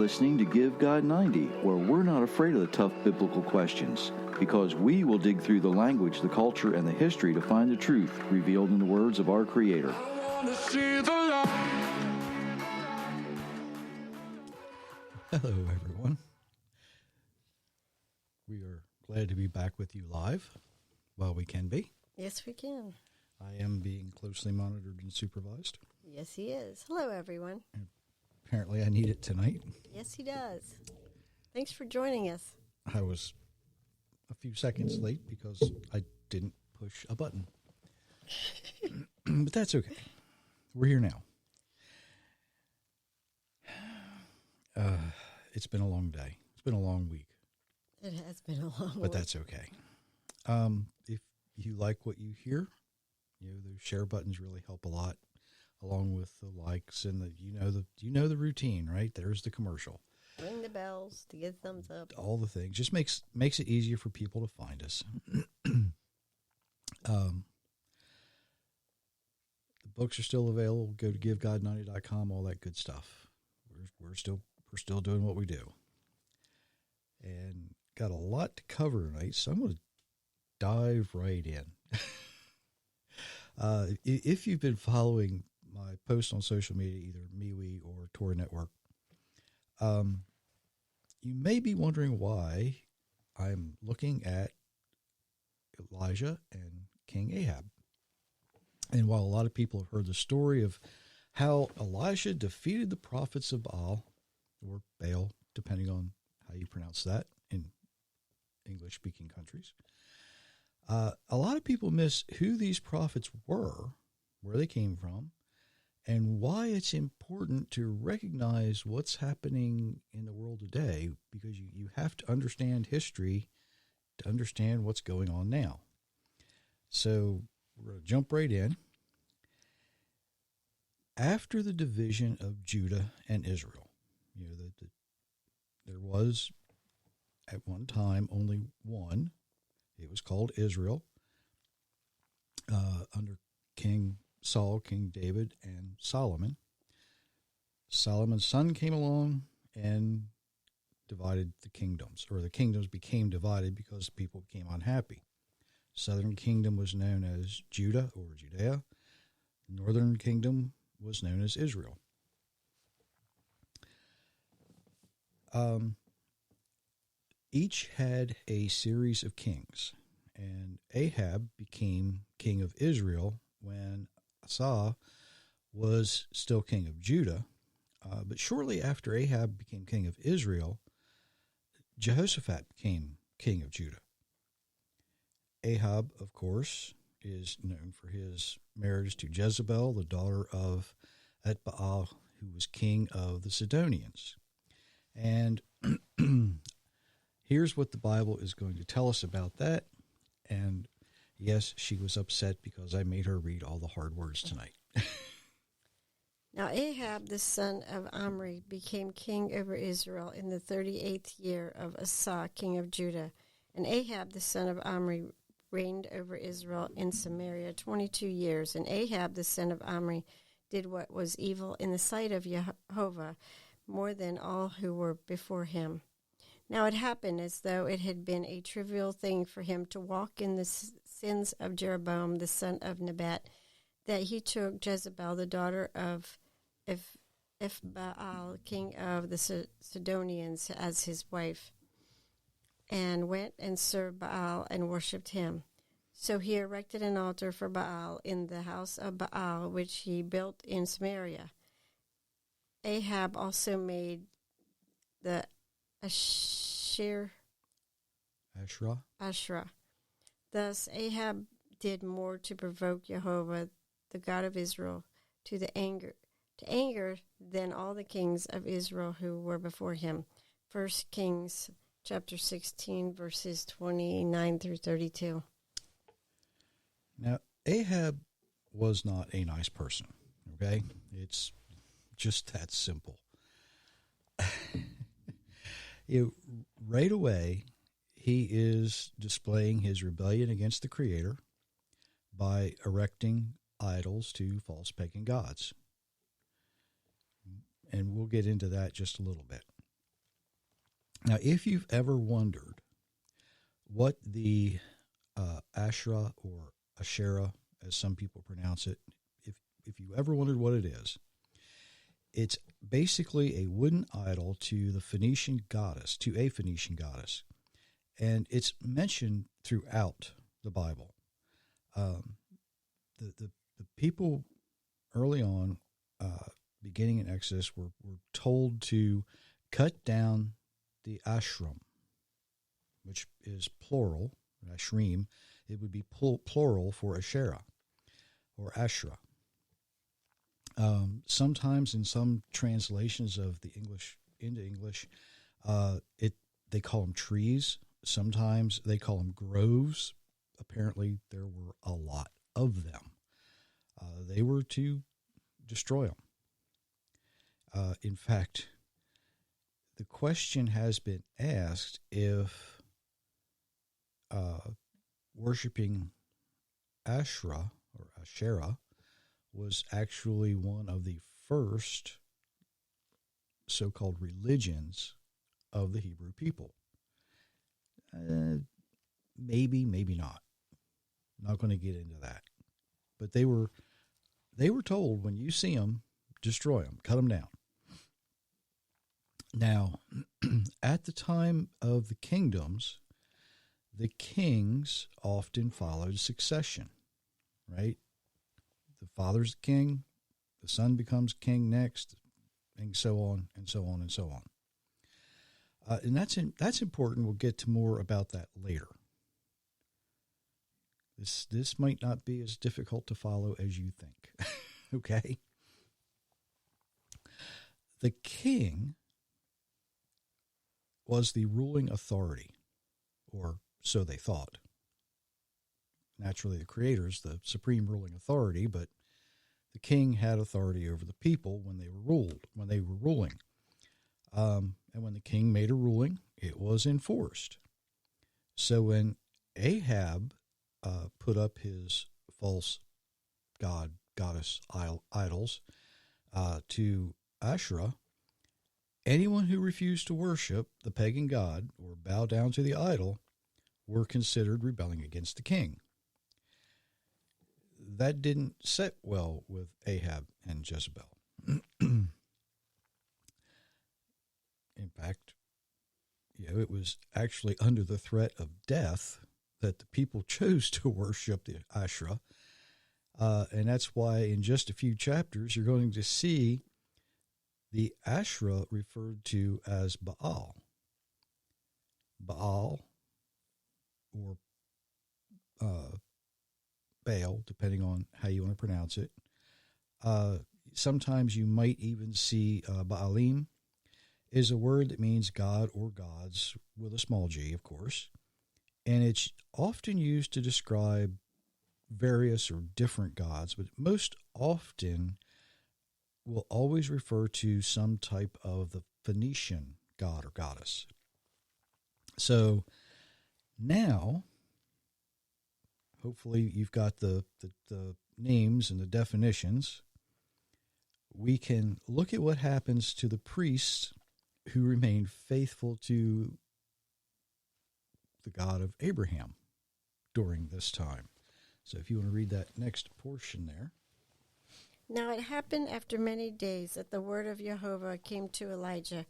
listening to Give God 90, where we're not afraid of the tough biblical questions, because we will dig through the language, the culture, and the history to find the truth revealed in the words of our Creator. Hello, everyone. We are glad to be back with you live while we can be. Yes, we can. I am being closely monitored and supervised. Yes, he is. Hello, everyone. And apparently, I need it tonight. Yes, he does. Thanks for joining us. I was a few seconds late because I didn't push a button. But that's okay. We're here now. It's been a long day. It's been a long week. It has been a long week. But that's okay. If you like what you hear, those share buttons really help a lot, along with the likes and the routine, right? There's the commercial. Ring the bells to get thumbs up. All the things. Just makes it easier for people to find us. The books are still available. Go to givegod90.com, all that good stuff. We're still doing what we do. And got a lot to cover tonight, so I'm going to dive right in. If you've been following my posts on social media, either MeWe or Torah Network, you may be wondering why I'm looking at Elijah and King Ahab. And while a lot of people have heard the story of how Elijah defeated the prophets of Baal, or Baal, depending on how you pronounce that in English-speaking countries, a lot of people miss who these prophets were, where they came from, and why it's important to recognize what's happening in the world today, because you have to understand history to understand what's going on now. So we're going to jump right in. After the division of Judah and Israel, there was at one time only one. It was called Israel, under King Saul, King David, and Solomon. Solomon's son came along and divided the kingdoms, or the kingdoms became divided because the people became unhappy. Southern kingdom was known as Judah or Judea. Northern kingdom was known as Israel. Each had a series of kings, and Ahab became king of Israel when Asa was still king of Judah. But shortly after Ahab became king of Israel, Jehoshaphat became king of Judah. Ahab, of course, is known for his marriage to Jezebel, the daughter of Etbaal, who was king of the Sidonians. And here's what the Bible is going to tell us about that. And yes, she was upset because I made her read all the hard words tonight. Now Ahab, the son of Omri, became king over Israel in the 38th year of Asa, king of Judah. And Ahab, the son of Omri, reigned over Israel in Samaria 22 years. And Ahab, the son of Omri, did what was evil in the sight of Jehovah, more than all who were before him. Now it happened as though it had been a trivial thing for him to walk in the sins of Jeroboam, the son of Nebat, that he took Jezebel, the daughter of Ethbaal, king of the Sidonians, as his wife, and went and served Baal and worshipped him. So he erected an altar for Baal in the house of Baal, which he built in Samaria. Ahab also made the Asherah. Thus Ahab did more to provoke Jehovah, the God of Israel, to anger than all the kings of Israel who were before him. 1 Kings chapter 16, verses 29 through 32. Now, Ahab was not a nice person, okay? It's just that simple. Right away, he is displaying his rebellion against the Creator by erecting idols to false pagan gods. And we'll get into that just a little bit. Now, if you've ever wondered what the Asherah or Asherah, as some people pronounce it, if you ever wondered what it is, it's basically a wooden idol to a Phoenician goddess, and it's mentioned throughout the Bible. The people early on, beginning in Exodus, were told to cut down the ashram, which is plural, ashrim. It would be plural for Asherah or Asherah. Sometimes in some translations of the English into English, they call them trees. Sometimes they call them groves. Apparently, there were a lot of them. They were to destroy them. In fact, the question has been asked if worshiping Asherah or Asherah was actually one of the first so-called religions of the Hebrew people. Maybe, maybe not. Not going to get into that. But they were told, when you see them, destroy them, cut them down. Now, at the time of the kingdoms, the kings often followed succession, right? The father's the king, the son becomes king next, and so on and so on and so on. And that's important. We'll get to more about that later. This might not be as difficult to follow as you think. Okay? The king was the ruling authority, or so they thought. Naturally, the creator's the supreme ruling authority, but the king had authority over the people when they were ruling. And when the king made a ruling, it was enforced. So when Ahab put up his false goddess idols to Asherah, anyone who refused to worship the pagan god or bow down to the idol were considered rebelling against the king. That didn't sit well with Ahab and Jezebel. In fact, it was actually under the threat of death that the people chose to worship the Asherah. And that's why in just a few chapters, you're going to see the Asherah referred to as Baal. Baal, or Baal, depending on how you want to pronounce it. Sometimes you might even see Baalim is a word that means God or gods, with a small g, of course. And it's often used to describe various or different gods, but most often will always refer to some type of the Phoenician god or goddess. So now, hopefully you've got the names and the definitions. We can look at what happens to the priests who remained faithful to the God of Abraham during this time. So if you want to read that next portion there. Now it happened after many days that the word of Jehovah came to Elijah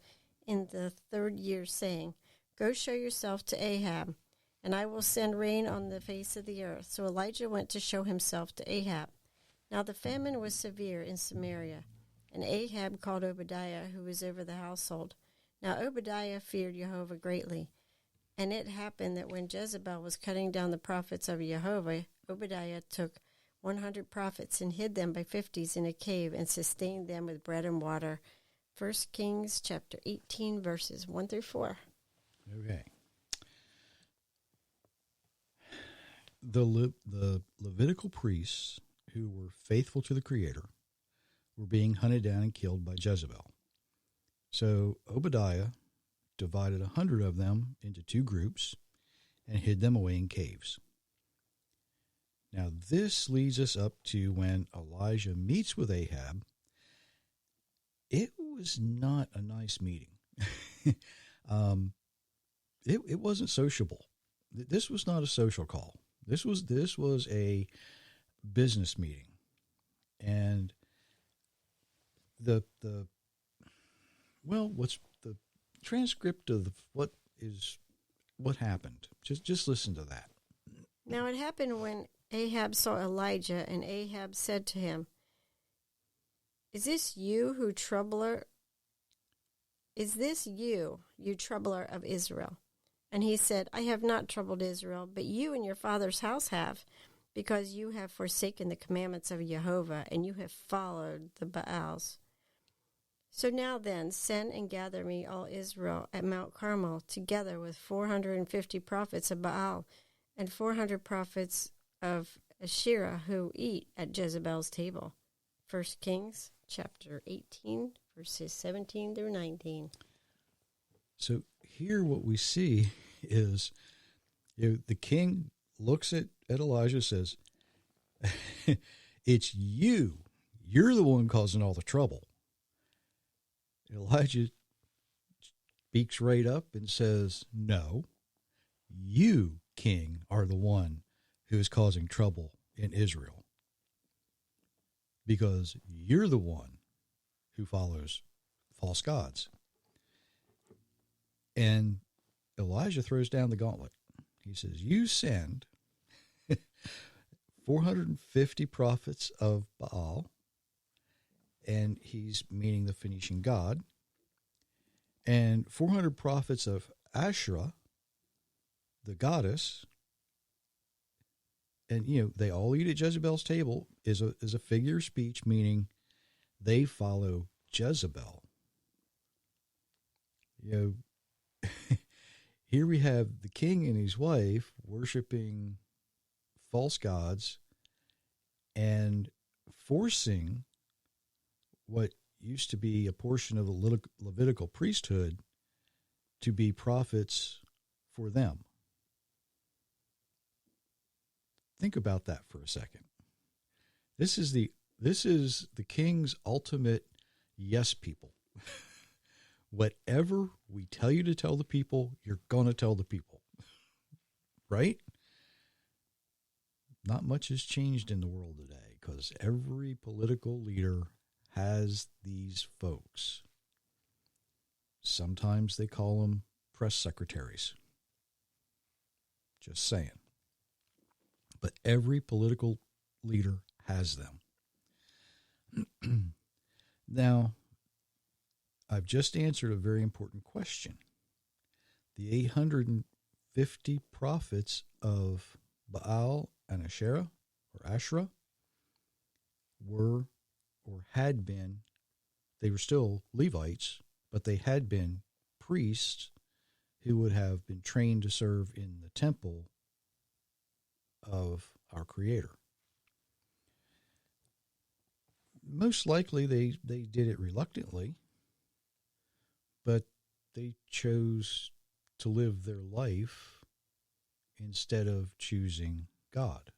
in the 3rd year, saying, Go show yourself to Ahab, and I will send rain on the face of the earth. So Elijah went to show himself to Ahab. Now the famine was severe in Samaria, and Ahab called Obadiah, who was over the household. Now Obadiah feared Jehovah greatly. And it happened that when Jezebel was cutting down the prophets of Jehovah, Obadiah took 100 prophets and hid them by 50s in a cave and sustained them with bread and water. 1 Kings chapter 18, verses 1 through 4. Okay. The Levitical priests who were faithful to the Creator were being hunted down and killed by Jezebel. So Obadiah divided 100 of them into 2 groups and hid them away in caves. Now this leads us up to when Elijah meets with Ahab. It was not a nice meeting. It wasn't sociable. This was not a social call. This was a business meeting, and what's the transcript of what happened? Just listen to that. Now it happened when Ahab saw Elijah, and Ahab said to him, "Is this you, you troubler of Israel?" And he said, "I have not troubled Israel, but you and your father's house have, because you have forsaken the commandments of Jehovah, and you have followed the Baals. So now then, send and gather me all Israel at Mount Carmel, together with 450 prophets of Baal and 400 prophets of Asherah who eat at Jezebel's table." 1 Kings chapter 18, verses 17 through 19. So here what we see is the king looks at Elijah, says, "It's you. You're the one causing all the trouble." Elijah speaks right up and says, "No, you, king, are the one who is causing trouble in Israel, because you're the one who follows false gods." And Elijah throws down the gauntlet. He says, "You send 450 prophets of Baal," and he's meaning the Phoenician god, "and 400 prophets of Asherah, the goddess." And, they all eat at Jezebel's table is a figure of speech, meaning they follow Jezebel. Here we have the king and his wife worshiping false gods and forcing what used to be a portion of the Levitical priesthood to be prophets for them. Think about that for a second. This is the king's ultimate yes people. Whatever we tell you to tell the people, you're going to tell the people. Right? Not much has changed in the world today, because every political leader has these folks. Sometimes they call them press secretaries. Just saying. But every political leader has them. Now, I've just answered a very important question. The 850 prophets of Baal and Asherah were or had been, they were still Levites, but they had been priests who would have been trained to serve in the temple of our Creator. Most likely they did it reluctantly, but they chose to live their life instead of choosing God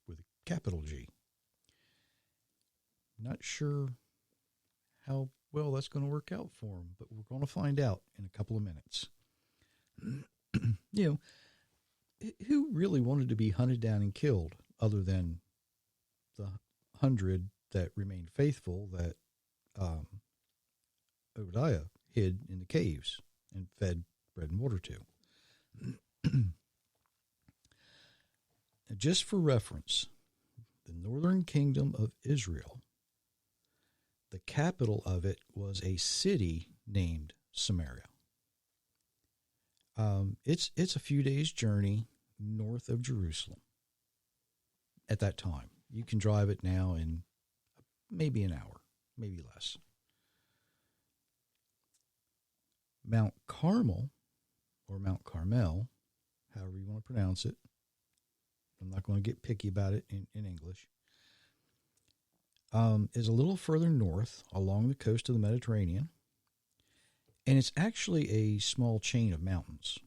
with a capital G. Not sure how well that's going to work out for them, but we're going to find out in a couple of minutes. Who really wanted to be hunted down and killed other than the 100 that remained faithful that Obadiah hid in the caves and fed bread and water to? Just for reference, the northern kingdom of Israel, the capital of it was a city named Samaria. It's a few days' journey north of Jerusalem at that time. You can drive it now in maybe an hour, maybe less. Mount Carmel, or Mount Carmel, however you want to pronounce it. I'm not going to get picky about it in English. Is a little further north along the coast of the Mediterranean. And it's actually a small chain of mountains.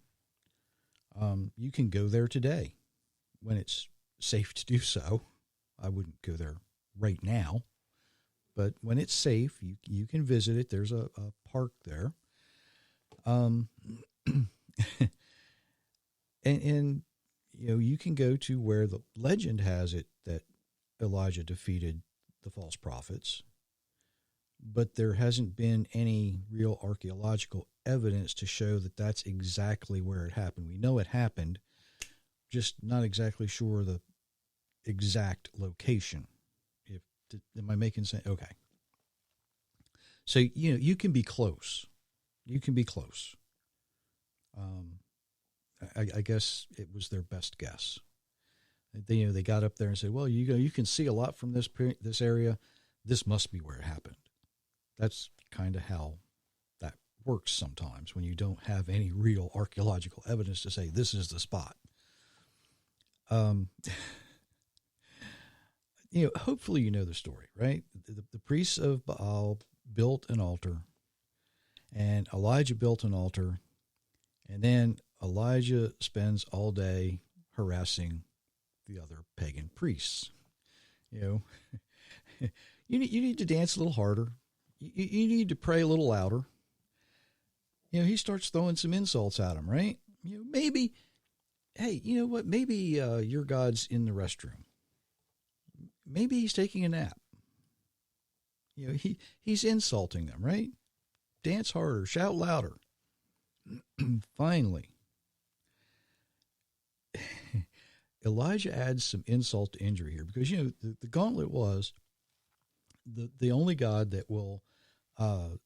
You can go there today when it's safe to do so. I wouldn't go there right now. But when it's safe, you can visit it. There's a park there. Um, and you can go to where the legend has it that Elijah defeated the false prophets, but there hasn't been any real archaeological evidence to show that that's exactly where it happened. We know it happened, just not exactly sure the exact location. Am I making sense? Okay. So, you can be close. You can be close. I guess it was their best guess. They got up there and said, well, you can see a lot from this area. This must be where it happened. That's kind of how that works sometimes when you don't have any real archaeological evidence to say this is the spot. Hopefully you know the story, right? The priests of Baal built an altar, and Elijah built an altar, and then Elijah spends all day harassing the other pagan priests. You need to dance a little harder. You need to pray a little louder. He starts throwing some insults at him, right? Maybe, hey, you know what? Maybe your God's in the restroom. Maybe he's taking a nap. He's insulting them, right? Dance harder, shout louder. Finally, Elijah adds some insult to injury here because, the gauntlet was the only God that will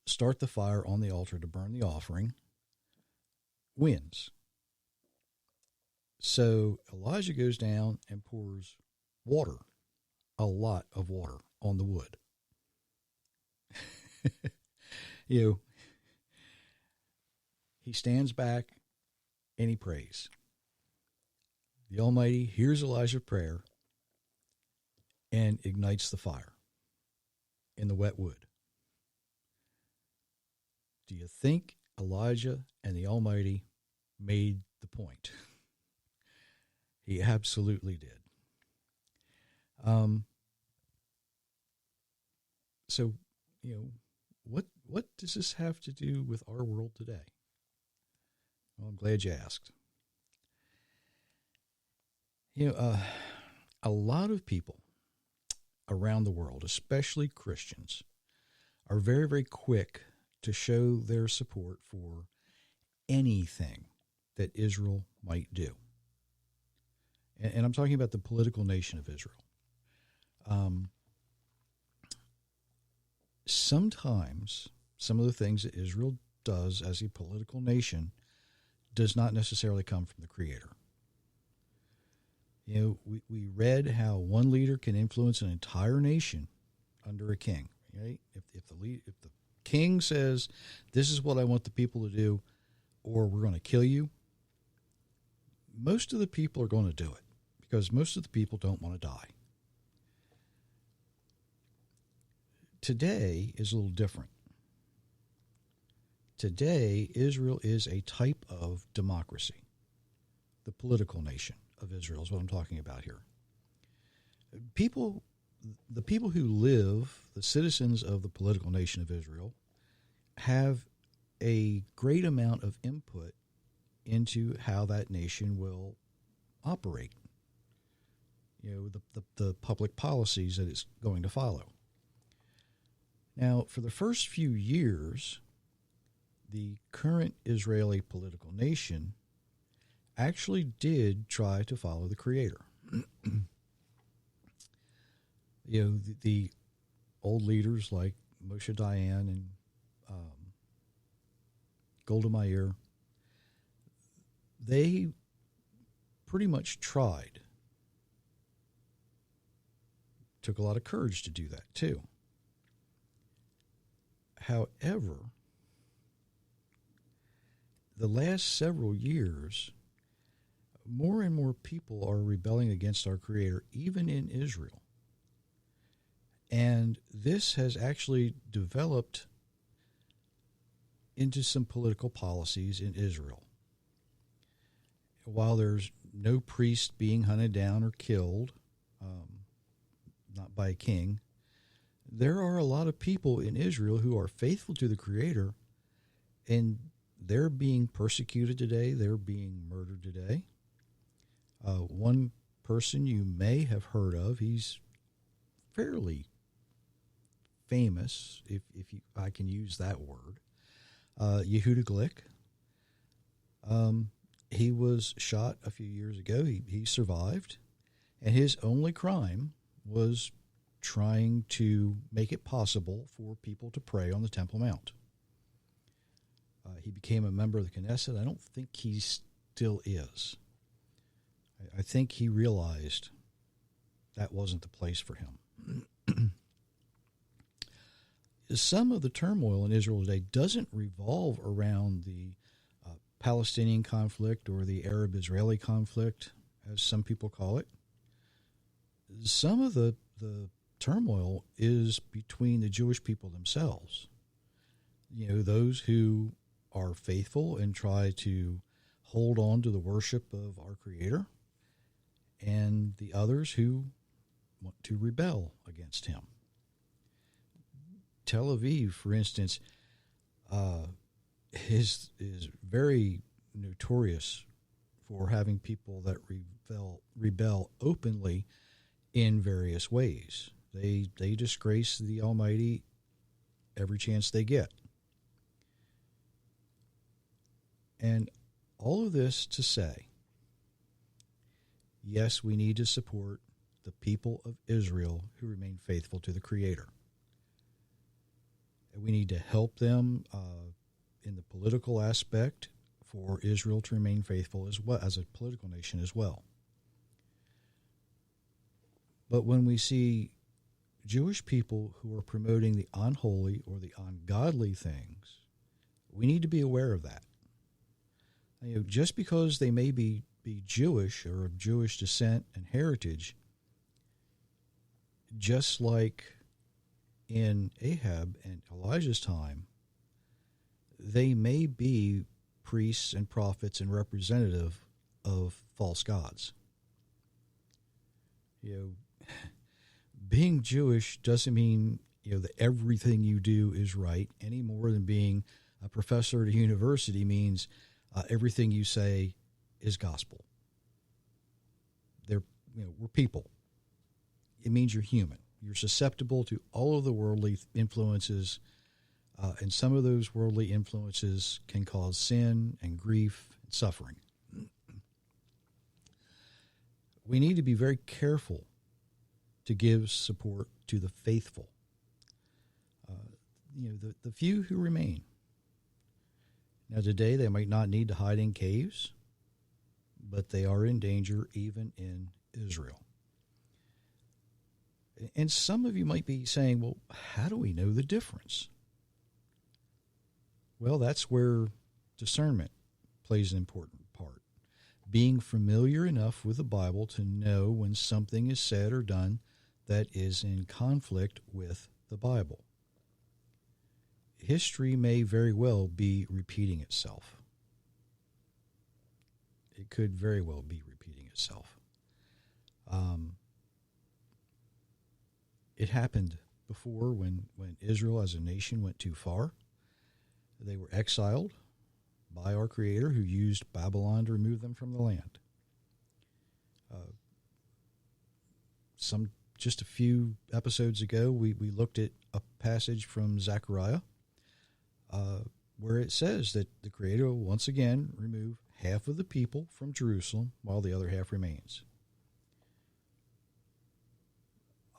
start the fire on the altar to burn the offering wins. So Elijah goes down and pours water, a lot of water, on the wood. He stands back and he prays. The Almighty hears Elijah's prayer and ignites the fire in the wet wood. Do you think Elijah and the Almighty made the point? He absolutely did. So, what does this have to do with our world today? Well, I'm glad you asked. A lot of people around the world, especially Christians, are very, very quick to show their support for anything that Israel might do. And I'm talking about the political nation of Israel. Sometimes some of the things that Israel does as a political nation does not necessarily come from the Creator. We read how one leader can influence an entire nation under a king. Right? If the king says, "This is what I want the people to do," or "We're going to kill you," most of the people are going to do it because most of the people don't want to die. Today is a little different. Today, Israel is a type of democracy. The political nation of Israel is what I'm talking about here. The people who live, the citizens of the political nation of Israel, have a great amount of input into how that nation will operate. The public policies that it's going to follow. Now, for the first few years, the current Israeli political nation actually did try to follow the Creator. The old leaders like Moshe Dayan and Golda Meir, they pretty much tried. Took a lot of courage to do that, too. However, the last several years, more and more people are rebelling against our Creator, even in Israel. And this has actually developed into some political policies in Israel. While there's no priest being hunted down or killed, not by a king, there are a lot of people in Israel who are faithful to the Creator, and they're being persecuted today. They're being murdered today. One person you may have heard of, he's fairly famous, if I can use that word, Yehuda Glick. He was shot a few years ago. He survived, and his only crime was trying to make it possible for people to pray on the Temple Mount. He became a member of the Knesset. I don't think he still is. I think he realized that wasn't the place for him. Some of the turmoil in Israel today doesn't revolve around the Palestinian conflict or the Arab-Israeli conflict, as some people call it. Some of the turmoil is between the Jewish people themselves. You know, those who are faithful and try to hold on to the worship of our Creator, and the others who want to rebel against Him. Tel Aviv, for instance, is very notorious for having people that rebel openly in various ways. They disgrace the Almighty every chance they get. And all of this to say, yes, we need to support the people of Israel who remain faithful to the Creator. We need to help them in the political aspect for Israel to remain faithful as well as a political nation as well. But when we see Jewish people who are promoting the unholy or the ungodly things, we need to be aware of that. You know, just because they may be Jewish or of Jewish descent and heritage, just like in Ahab and Elijah's time, they may be priests and prophets and representative of false gods. You know, being Jewish doesn't mean, you know, that everything you do is right, any more than being a professor at a university means everything you say is gospel. We're people. It means you're human. You're susceptible to all of the worldly influences, and some of those worldly influences can cause sin and grief and suffering. We need to be very careful to give support to the faithful. The few who remain. Now, today they might not need to hide in caves, but they are in danger even in Israel. And some of you might be saying, well, how do we know the difference? Well, that's where discernment plays an important part. Being familiar enough with the Bible to know when something is said or done that is in conflict with the Bible. History may very well be repeating itself. It could very well be repeating itself. It happened before when Israel as a nation went too far. They were exiled by our Creator, who used Babylon to remove them from the land. Just a few episodes ago, we looked at a passage from Zechariah where it says that the Creator will once again remove half of the people from Jerusalem while the other half remains.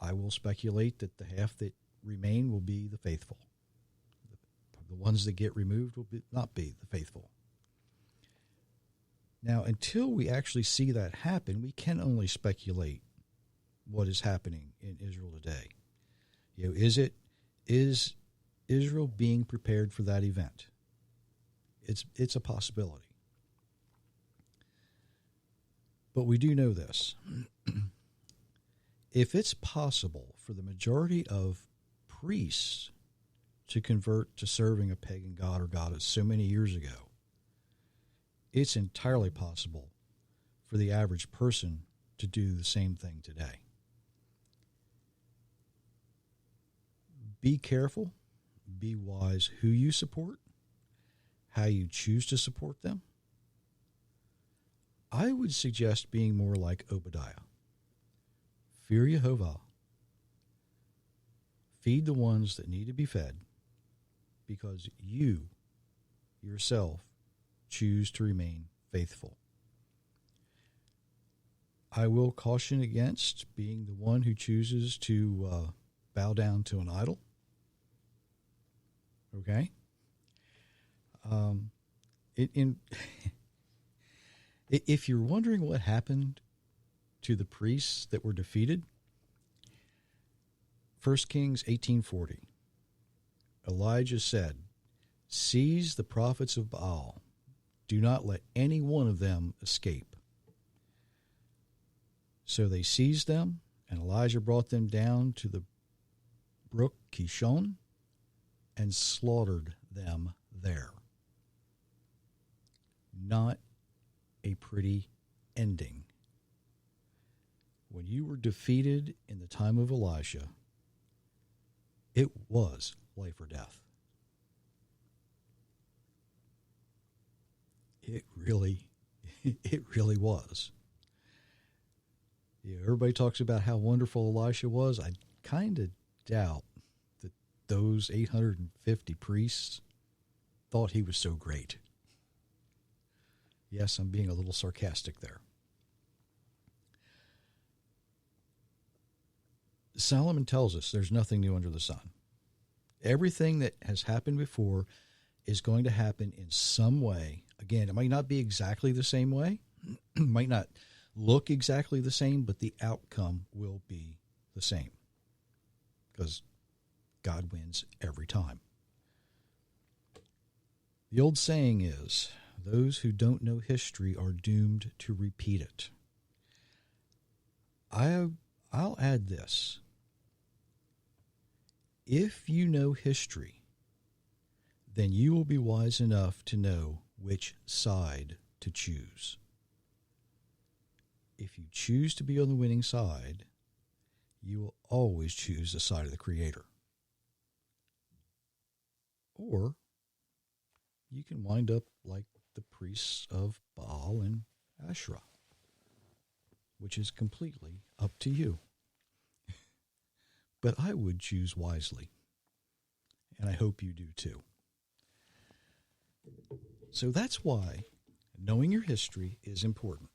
I will speculate that the half that remain will be the faithful. The ones that get removed will not be the faithful. Now, until we actually see that happen, we can only speculate what is happening in Israel today. You know, is Israel being prepared for that event? It's a possibility. But we do know this. If it's possible for the majority of priests to convert to serving a pagan god or goddess so many years ago, it's entirely possible for the average person to do the same thing today. Be careful, be wise who you support, how you choose to support them, I would suggest being more like Obadiah. Fear Yehovah. Feed the ones that need to be fed, because you yourself choose to remain faithful. I will caution against being the one who chooses to bow down to an idol. Okay? If you're wondering what happened to the priests that were defeated, 1 Kings 18:40, Elijah said, "Seize the prophets of Baal. Do not let any one of them escape." So they seized them, and Elijah brought them down to the brook Kishon and slaughtered them there. Not a pretty ending. When you were defeated in the time of Elisha, it was life or death. It really was. Yeah, everybody talks about how wonderful Elisha was. I kind of doubt that those 850 priests thought he was so great. Yes, I'm being a little sarcastic there. Solomon tells us there's nothing new under the sun. Everything that has happened before is going to happen in some way. Again, it might not be exactly the same way, might not look exactly the same, but the outcome will be the same, because God wins every time. The old saying is, those who don't know history are doomed to repeat it. I'll add this. If you know history, then you will be wise enough to know which side to choose. If you choose to be on the winning side, you will always choose the side of the Creator. Or you can wind up like the priests of Baal and Asherah, which is completely up to you. But I would choose wisely, and I hope you do too. So that's why knowing your history is important.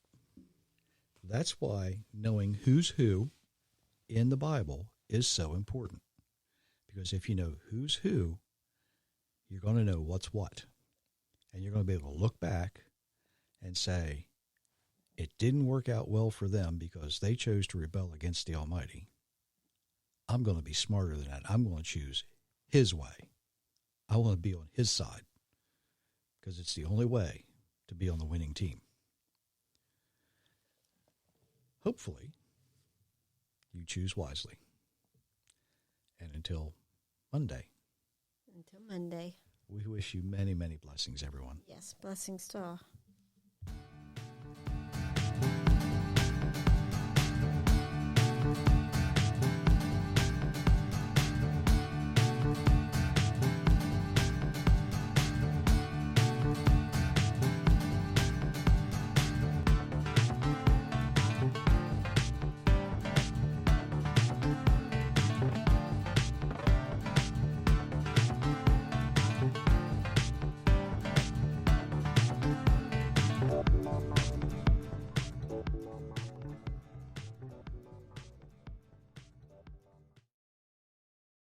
That's why knowing who's who in the Bible is so important. Because if you know who's who, you're going to know what's what. And you're going to be able to look back and say, it didn't work out well for them because they chose to rebel against the Almighty. I'm going to be smarter than that. I'm going to choose His way. I want to be on His side, because it's the only way to be on the winning team. Hopefully, you choose wisely. And until Monday. Until Monday. We wish you many, many blessings, everyone. Yes, blessings to all.